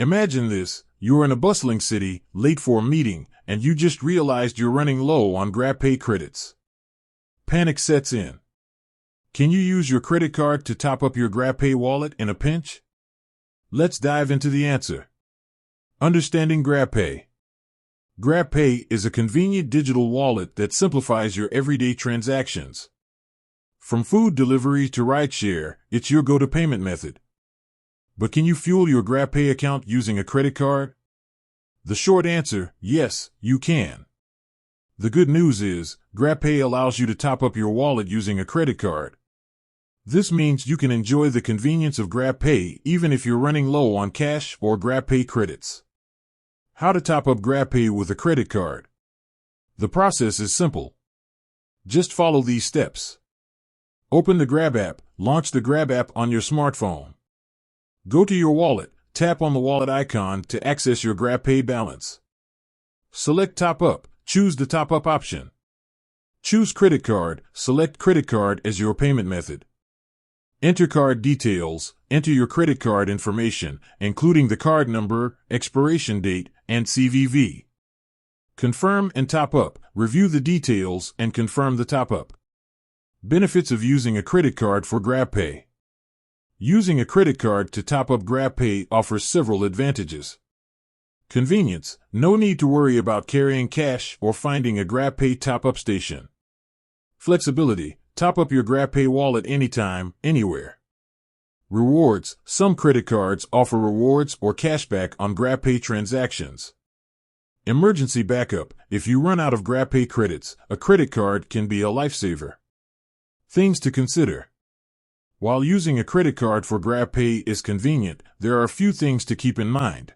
Imagine this, you're in a bustling city, late for a meeting, and you just realized you're running low on Grabpay credits. Panic sets in. Can you use your credit card to top up your Grabpay wallet in a pinch? Let's dive into the answer. Understanding Grabpay. Grabpay is a convenient digital wallet that simplifies your everyday transactions. From food delivery to rideshare, it's your go-to payment method. But can you fuel your Grabpay account using a credit card? The short answer, yes, you can. The good news is, Grabpay allows you to top up your wallet using a credit card. This means you can enjoy the convenience of Grabpay even if you're running low on cash or Grabpay credits. How to top up Grabpay with a credit card. The process is simple. Just follow these steps. Open the Grab app, launch the Grab app on your smartphone. Go to your wallet, tap on the wallet icon to access your Grabpay balance. Select Top Up, choose the Top Up option. Choose Credit Card, select Credit Card as your payment method. Enter card details, enter your credit card information, including the card number, expiration date, and CVV. Confirm and top up, review the details and confirm the top up. Benefits of using a credit card for Grabpay. Using a credit card to top up Grabpay offers several advantages. Convenience, no need to worry about carrying cash or finding a Grabpay top-up station. Flexibility, top up your Grabpay wallet anytime, anywhere. Rewards, some credit cards offer rewards or cashback on Grabpay transactions. Emergency backup, if you run out of Grabpay credits, a credit card can be a lifesaver. Things to consider. While using a credit card for Grabpay is convenient, there are a few things to keep in mind.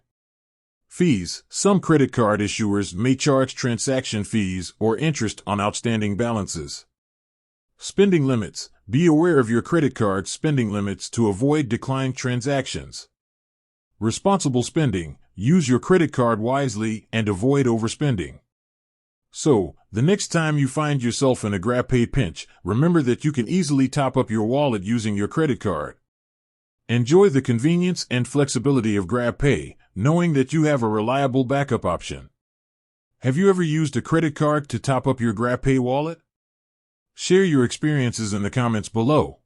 Fees, some credit card issuers may charge transaction fees or interest on outstanding balances. Spending limits, be aware of your credit card's spending limits to avoid declined transactions. Responsible spending, use your credit card wisely and avoid overspending. So, the next time you find yourself in a Grabpay pinch, remember that you can easily top up your wallet using your credit card. Enjoy the convenience and flexibility of Grabpay, knowing that you have a reliable backup option. Have you ever used a credit card to top up your Grabpay wallet? Share your experiences in the comments below.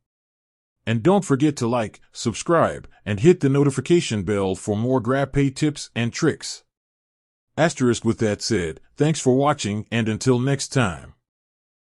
And don't forget to like, subscribe, and hit the notification bell for more Grabpay tips and tricks. With that said, thanks for watching and until next time.